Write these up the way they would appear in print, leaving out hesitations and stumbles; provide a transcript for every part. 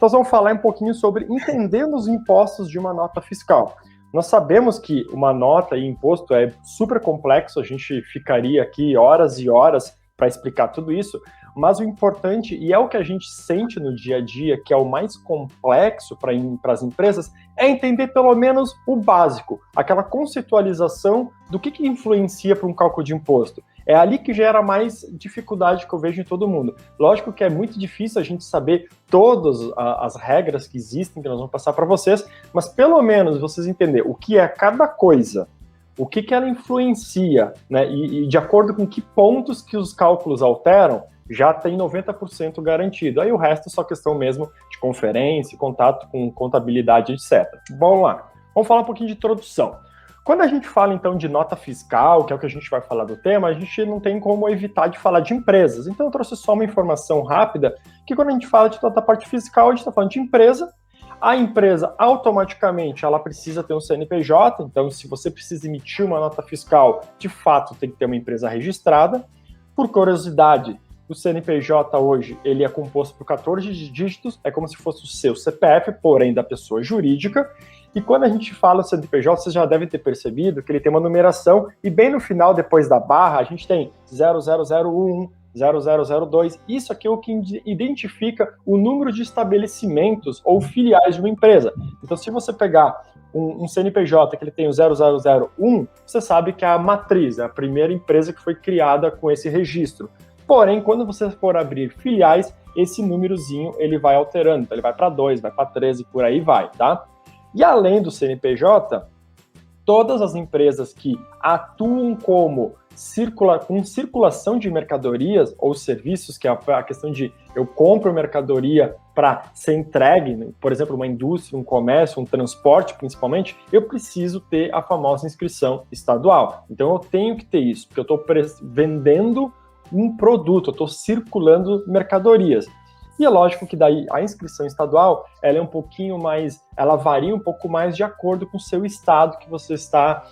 Então, vamos falar um pouquinho sobre entendendo os impostos de uma nota fiscal. Nós sabemos que uma nota e imposto é super complexo, a gente ficaria aqui horas e horas para explicar tudo isso, mas o importante, e é o que a gente sente no dia a dia, que é o mais complexo para as empresas, é entender pelo menos o básico, aquela conceitualização do que influencia para um cálculo de imposto. É ali que gera mais dificuldade que eu vejo em todo mundo. Lógico que é muito difícil a gente saber todas as regras que existem, que nós vamos passar para vocês, mas pelo menos vocês entenderem o que é cada coisa, o que ela influencia, né? E de acordo com que pontos que os cálculos alteram, já tem 90% garantido. Aí o resto é só questão mesmo de conferência, contato com contabilidade, etc. Vamos lá, vamos falar um pouquinho de introdução. Quando a gente fala, então, de nota fiscal, que é o que a gente vai falar do tema, a gente não tem como evitar de falar de empresas. Então, eu trouxe só uma informação rápida, que quando a gente fala de toda a parte fiscal, a gente está falando de empresa. A empresa, automaticamente, ela precisa ter um CNPJ, então, se você precisa emitir uma nota fiscal, de fato, tem que ter uma empresa registrada. Por curiosidade, o CNPJ hoje, ele é composto por 14 dígitos, é como se fosse o seu CPF, porém da pessoa jurídica. E quando a gente fala CNPJ, vocês já devem ter percebido que ele tem uma numeração, e bem no final, depois da barra, a gente tem 0001, 0002. Isso aqui é o que identifica o número de estabelecimentos ou filiais de uma empresa. Então, se você pegar um CNPJ que ele tem o 0001, você sabe que é a matriz, é a primeira empresa que foi criada com esse registro. Porém, quando você for abrir filiais, esse númerozinho ele vai alterando. Então, ele vai para 2, vai para 13, por aí vai, tá? E além do CNPJ, todas as empresas que atuam com circulação de mercadorias ou serviços, que é a questão de eu compro mercadoria para ser entregue, por exemplo, uma indústria, um comércio, um transporte principalmente, eu preciso ter a famosa inscrição estadual. Então eu tenho que ter isso, porque eu estou vendendo um produto, eu estou circulando mercadorias. E é lógico que daí a inscrição estadual, ela é um pouquinho mais, ela varia um pouco mais de acordo com o seu estado que você está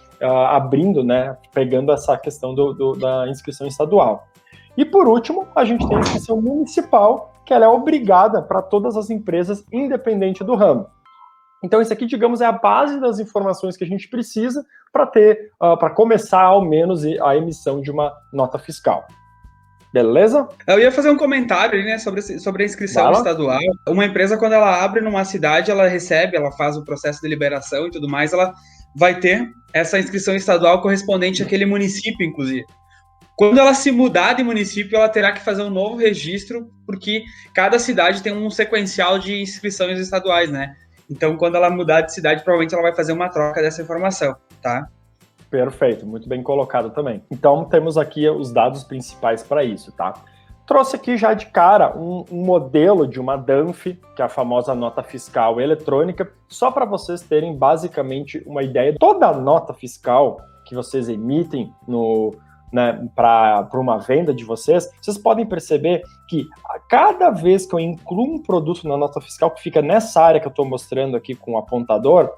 abrindo, né, pegando essa questão da inscrição estadual. E por último, a gente tem a inscrição municipal, que ela é obrigada para todas as empresas, independente do ramo. Então isso aqui, digamos, é a base das informações que a gente precisa para ter, para começar ao menos a emissão de uma nota fiscal. Beleza? Eu ia fazer um comentário ali, né, sobre a inscrição estadual. Uma empresa, quando ela abre numa cidade, ela recebe, ela faz o processo de liberação e tudo mais, ela vai ter essa inscrição estadual correspondente àquele município, inclusive. Quando ela se mudar de município, ela terá que fazer um novo registro, porque cada cidade tem um sequencial de inscrições estaduais, né? Então, quando ela mudar de cidade, provavelmente ela vai fazer uma troca dessa informação, tá? Perfeito, muito bem colocado também. Então, temos aqui os dados principais para isso, tá? Trouxe aqui já de cara um modelo de uma DANF, que é a famosa nota fiscal eletrônica, só para vocês terem basicamente uma ideia. Toda nota fiscal que vocês emitem para uma venda de vocês podem perceber que cada vez que eu incluo um produto na nota fiscal, que fica nessa área que eu estou mostrando aqui com o apontador,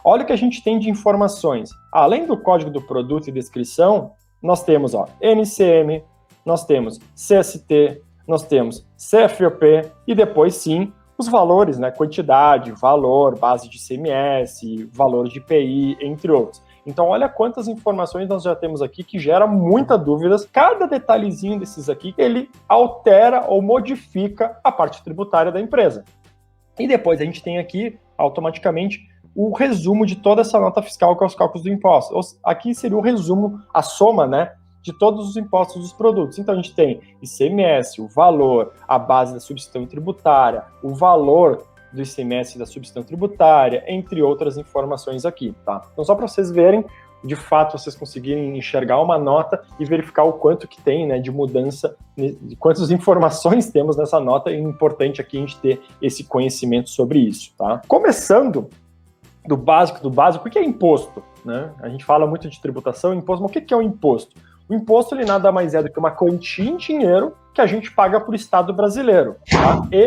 olha o que a gente tem de informações. Além do código do produto e descrição, nós temos NCM, nós temos CST, nós temos CFOP e depois sim os valores, né? Quantidade, valor, base de ICMS, valor de IPI, entre outros. Então olha quantas informações nós já temos aqui que gera muitas dúvidas. Cada detalhezinho desses aqui, ele altera ou modifica a parte tributária da empresa. E depois a gente tem aqui automaticamente o resumo de toda essa nota fiscal, que é os cálculos do imposto. Aqui seria o resumo, a soma, né, de todos os impostos dos produtos. Então, a gente tem ICMS, o valor, a base da substituição tributária, o valor do ICMS da substituição tributária, entre outras informações aqui, tá? Então, só para vocês verem, de fato, vocês conseguirem enxergar uma nota e verificar o quanto que tem, né, de mudança, de quantas informações temos nessa nota. É importante aqui a gente ter esse conhecimento sobre isso, tá? Começando do básico, o que é imposto, né? A gente fala muito de tributação, imposto, mas o que é o imposto? O imposto, ele nada mais é do que uma quantia em dinheiro que a gente paga para o Estado brasileiro, tá? E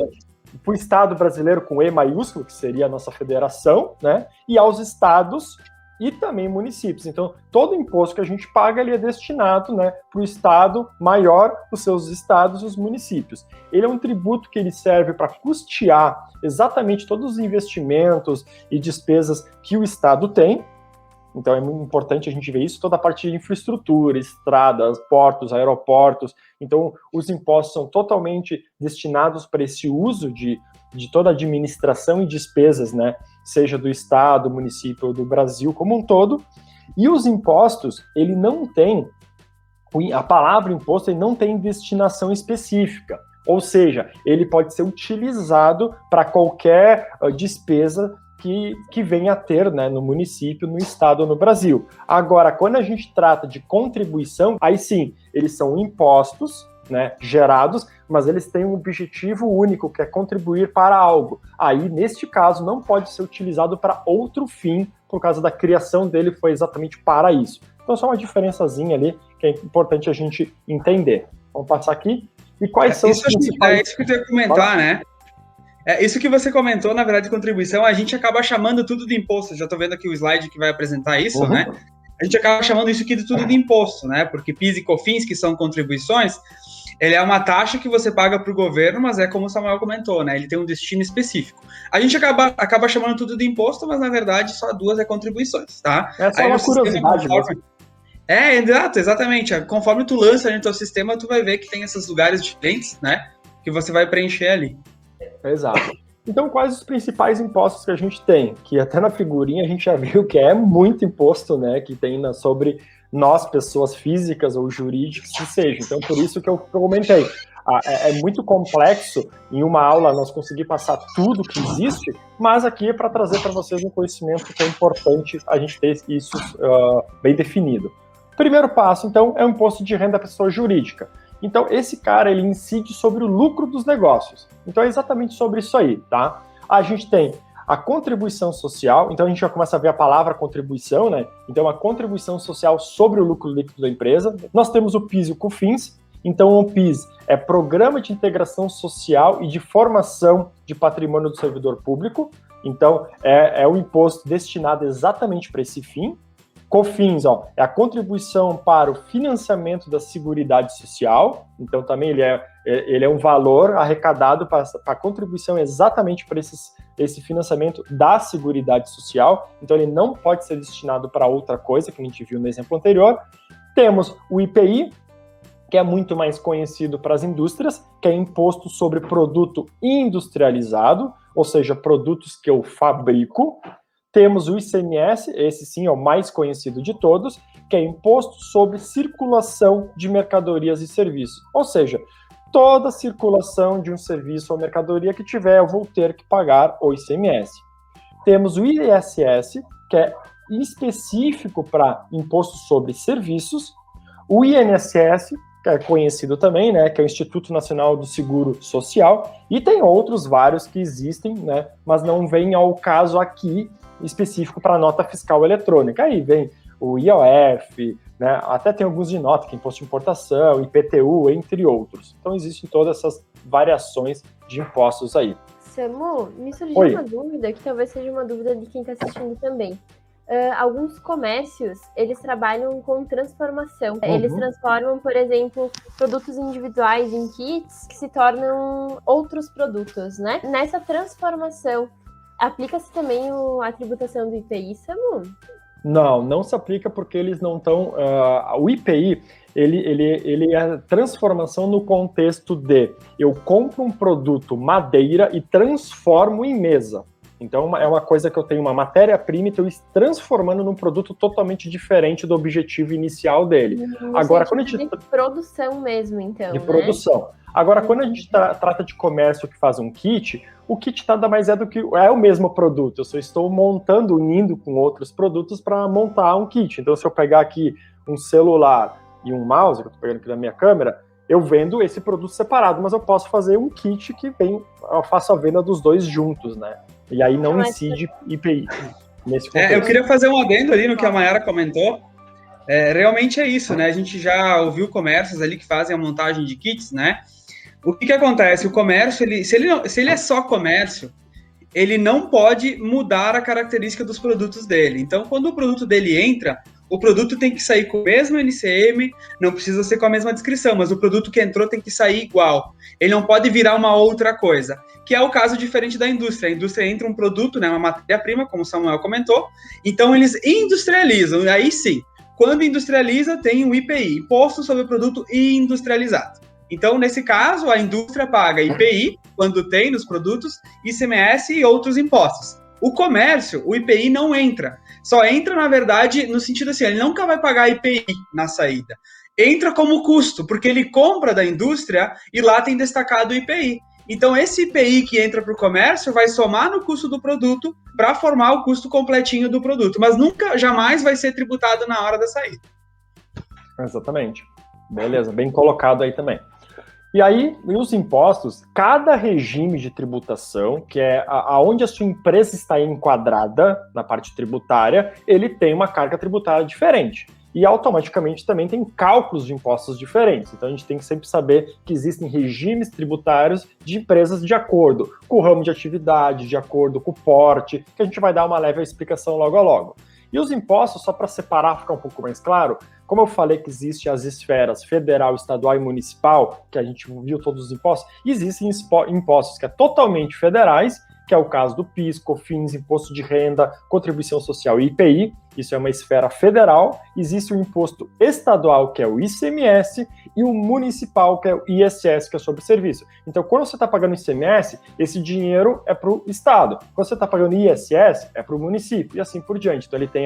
para o Estado brasileiro com E maiúsculo, que seria a nossa federação, né? E aos estados e também municípios. Então, todo imposto que a gente paga, ele é destinado, né, para o Estado maior, os seus estados e os municípios. Ele é um tributo que ele serve para custear exatamente todos os investimentos e despesas que o Estado tem. Então é muito importante a gente ver isso, toda a parte de infraestrutura, estradas, portos, aeroportos. Então os impostos são totalmente destinados para esse uso de toda a administração e despesas, né? Seja do Estado, do município ou do Brasil como um todo. E os impostos, ele não tem, a palavra imposto, ele não tem destinação específica. Ou seja, ele pode ser utilizado para qualquer despesa que venha a ter, né, no município, no estado ou no Brasil. Agora, quando a gente trata de contribuição, aí sim, eles são impostos, né, gerados, mas eles têm um objetivo único, que é contribuir para algo. Aí, neste caso, não pode ser utilizado para outro fim, por causa da criação dele foi exatamente para isso. Então, só uma diferençazinha ali, que é importante a gente entender. Vamos passar aqui. E quais são os principais... É isso que eu ia comentar, né? Isso que você comentou, na verdade, de contribuição, a gente acaba chamando tudo de imposto. Já estou vendo aqui o slide que vai apresentar isso, né? A gente acaba chamando isso aqui de tudo de imposto, né? Porque PIS e COFINS, que são contribuições, ele é uma taxa que você paga para o governo, mas é como o Samuel comentou, né? Ele tem um destino específico. A gente acaba chamando tudo de imposto, mas na verdade só duas é contribuições, tá? Essa é uma curiosidade mesmo. Exato, exatamente. Conforme tu lança no teu sistema, tu vai ver que tem esses lugares diferentes, né? Que você vai preencher ali. Exato. Então, quais os principais impostos que a gente tem? Que até na figurinha a gente já viu que é muito imposto, né? Que tem sobre nós, pessoas físicas ou jurídicas, que seja. Então, por isso que eu comentei. É muito complexo em uma aula nós conseguir passar tudo que existe, mas aqui é para trazer para vocês um conhecimento que é importante a gente ter isso bem definido. Primeiro passo, então, é o imposto de renda da pessoa jurídica. Então, esse cara, ele incide sobre o lucro dos negócios. Então, é exatamente sobre isso aí, tá? A gente tem a contribuição social, então a gente já começa a ver a palavra contribuição, né? Então, a contribuição social sobre o lucro líquido da empresa. Nós temos o PIS e o COFINS. Então, o PIS é Programa de Integração Social e de Formação de Patrimônio do Servidor Público. Então, é o imposto destinado exatamente para esse fim. COFINS, é a contribuição para o financiamento da Seguridade Social, então também ele é um valor arrecadado para a contribuição exatamente para esse financiamento da Seguridade Social, então ele não pode ser destinado para outra coisa, que a gente viu no exemplo anterior. Temos o IPI, que é muito mais conhecido para as indústrias, que é imposto sobre produto industrializado, ou seja, produtos que eu fabrico. Temos o ICMS, esse sim é o mais conhecido de todos, que é Imposto sobre Circulação de Mercadorias e Serviços. Ou seja, toda circulação de um serviço ou mercadoria que tiver, eu vou ter que pagar o ICMS. Temos o ISS, que é específico para Imposto sobre Serviços. O INSS, que é conhecido também, né, que é o Instituto Nacional do Seguro Social. E tem outros vários que existem, né, mas não vem ao caso aqui, específico para nota fiscal eletrônica. Aí vem o IOF, né? Até tem alguns de nota, que é imposto de importação, IPTU, entre outros. Então existem todas essas variações de impostos aí. Samu, me surgiu uma dúvida, que talvez seja uma dúvida de quem está assistindo também. Alguns comércios, eles trabalham com transformação. Eles transformam, por exemplo, produtos individuais em kits que se tornam outros produtos, né? Nessa transformação, aplica-se também a tributação do IPI, Samu? Não se aplica porque eles não estão... o IPI, ele é transformação no contexto de eu compro um produto madeira e transformo em mesa. Então, é uma coisa que eu tenho uma matéria-prima e estou transformando num produto totalmente diferente do objetivo inicial dele. Agora, quando a gente... De produção mesmo, então, de produção. Agora, quando a gente trata de comércio que faz um kit, o kit nada mais é do que é o mesmo produto. Eu só estou montando, unindo com outros produtos para montar um kit. Então, se eu pegar aqui um celular e um mouse, que eu estou pegando aqui na minha câmera, eu vendo esse produto separado, mas eu posso fazer um kit que eu faço a venda dos dois juntos, né? E aí não incide IPI nesse contexto. Eu queria fazer um adendo ali no que a Mayara comentou. Realmente é isso, né? A gente já ouviu comércios ali que fazem a montagem de kits, né? O que acontece? O comércio, se ele é só comércio, ele não pode mudar a característica dos produtos dele. Então, quando o produto dele entra, o produto tem que sair com o mesmo NCM, não precisa ser com a mesma descrição, mas o produto que entrou tem que sair igual. Ele não pode virar uma outra coisa, que é o caso diferente da indústria. A indústria entra um produto, né, uma matéria-prima, como o Samuel comentou, então eles industrializam, e aí sim, quando industrializa, tem o IPI, Imposto sobre o Produto Industrializado. Então, nesse caso, a indústria paga IPI, quando tem nos produtos, ICMS e outros impostos. O comércio, o IPI não entra. Só entra, na verdade, no sentido assim, ele nunca vai pagar IPI na saída. Entra como custo, porque ele compra da indústria e lá tem destacado o IPI. Então, esse IPI que entra para o comércio vai somar no custo do produto para formar o custo completinho do produto, mas nunca, jamais vai ser tributado na hora da saída. Exatamente. Beleza, bem colocado aí também. E aí, os impostos, cada regime de tributação, que é aonde a sua empresa está enquadrada na parte tributária, ele tem uma carga tributária diferente. E automaticamente também tem cálculos de impostos diferentes. Então a gente tem que sempre saber que existem regimes tributários de empresas de acordo com o ramo de atividade, de acordo com o porte, que a gente vai dar uma leve explicação logo a logo. E os impostos, só para separar, ficar um pouco mais claro, como eu falei que existem as esferas federal, estadual e municipal, que a gente viu todos os impostos, existem impostos que é totalmente federais, que é o caso do PIS, COFINS, Imposto de Renda, Contribuição Social e IPI, isso é uma esfera federal. Existe o imposto estadual, que é o ICMS, e o municipal, que é o ISS, que é sobre serviço. Então, quando você está pagando ICMS, esse dinheiro é para o estado. Quando você está pagando ISS, é para o município, e assim por diante. Então, ele tem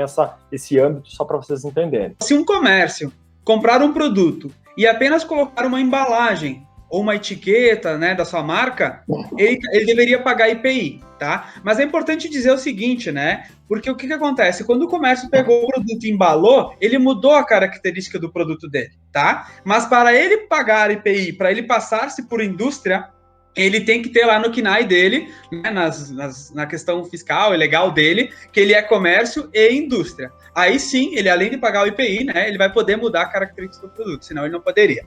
esse âmbito só para vocês entenderem. Se um comércio comprar um produto e apenas colocar uma embalagem ou uma etiqueta, né, da sua marca, ele deveria pagar IPI, tá? Mas é importante dizer o seguinte, né? Porque o que acontece? Quando o comércio pegou o produto e embalou, ele mudou a característica do produto dele, tá? Mas para ele pagar IPI, para ele passar-se por indústria, ele tem que ter lá no KNAI dele, né, na questão fiscal e legal dele, que ele é comércio e indústria. Aí sim, ele além de pagar o IPI, né, ele vai poder mudar a característica do produto, senão ele não poderia.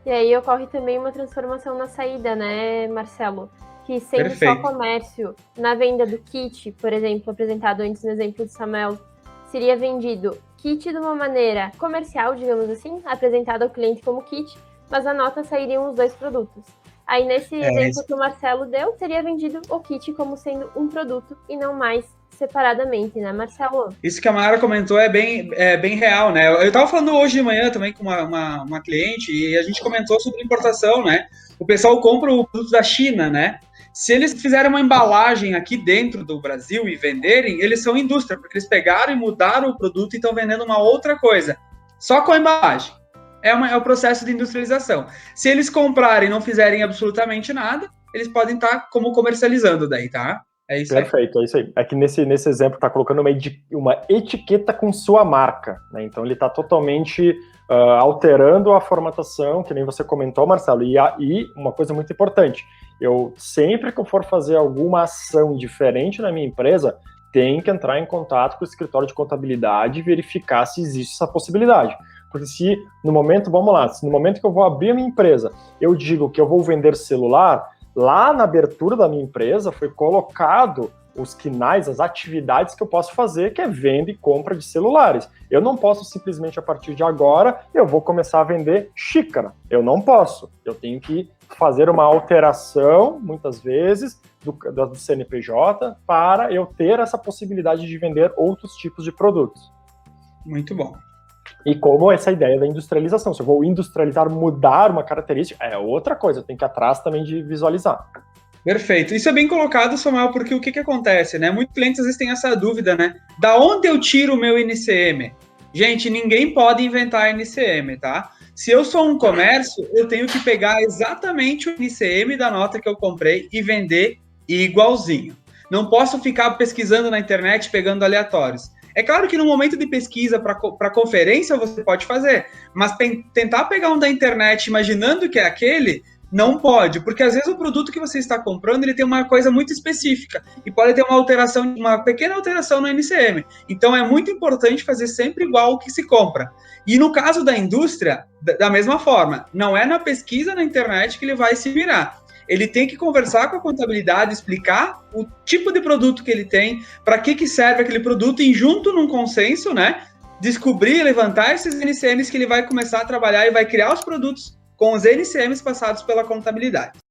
E aí ocorre também uma transformação na saída, né, Marcelo? Que sendo Perfeito. Só comércio, na venda do kit, por exemplo, apresentado antes no exemplo do Samuel, seria vendido kit de uma maneira comercial, digamos assim, apresentado ao cliente como kit, mas a nota sairiam os dois produtos. Aí nesse exemplo que o Marcelo deu, seria vendido o kit como sendo um produto e não mais separadamente, né, Marcelo? Isso que a Mara comentou é bem real, né? Eu estava falando hoje de manhã também com uma cliente e a gente comentou sobre importação, né? O pessoal compra o produto da China, né? Se eles fizerem uma embalagem aqui dentro do Brasil e venderem, eles são indústria, porque eles pegaram e mudaram o produto e estão vendendo uma outra coisa, só com a embalagem. É o processo de industrialização. Se eles comprarem e não fizerem absolutamente nada, eles podem estar como comercializando daí, tá? É isso Perfeito, aí. É isso aí. É que nesse exemplo está colocando uma etiqueta com sua marca, né? Então ele está totalmente alterando a formatação, que nem você comentou, Marcelo. E uma coisa muito importante, eu sempre que eu for fazer alguma ação diferente na minha empresa, tem que entrar em contato com o escritório de contabilidade e verificar se existe essa possibilidade. Porque se no momento que eu vou abrir a minha empresa, eu digo que eu vou vender celular, lá na abertura da minha empresa foi colocado os KNAIs, as atividades que eu posso fazer, que é venda e compra de celulares. Eu não posso simplesmente, a partir de agora, eu vou começar a vender xícara. Eu não posso. Eu tenho que fazer uma alteração, muitas vezes, do CNPJ, para eu ter essa possibilidade de vender outros tipos de produtos. Muito bom. E como essa ideia da industrialização, se eu vou industrializar, mudar uma característica, é outra coisa, eu tenho que ir atrás também de visualizar. Perfeito. Isso é bem colocado, Samuel, porque o que acontece, né? Muitos clientes às vezes têm essa dúvida, né? Da onde eu tiro o meu NCM? Gente, ninguém pode inventar NCM, tá? Se eu sou um comércio, eu tenho que pegar exatamente o NCM da nota que eu comprei e vender igualzinho. Não posso ficar pesquisando na internet, pegando aleatórios. É claro que no momento de pesquisa para conferência você pode fazer, mas tentar pegar um da internet imaginando que é aquele, não pode, porque às vezes o produto que você está comprando ele tem uma coisa muito específica e pode ter uma pequena alteração no NCM. Então é muito importante fazer sempre igual o que se compra. E no caso da indústria, da mesma forma, não é na pesquisa na internet que ele vai se virar. ele tem que conversar com a contabilidade, explicar o tipo de produto que ele tem, para que serve aquele produto, e junto num consenso, né, descobrir, levantar esses NCMs que ele vai começar a trabalhar e vai criar os produtos com os NCMs passados pela contabilidade.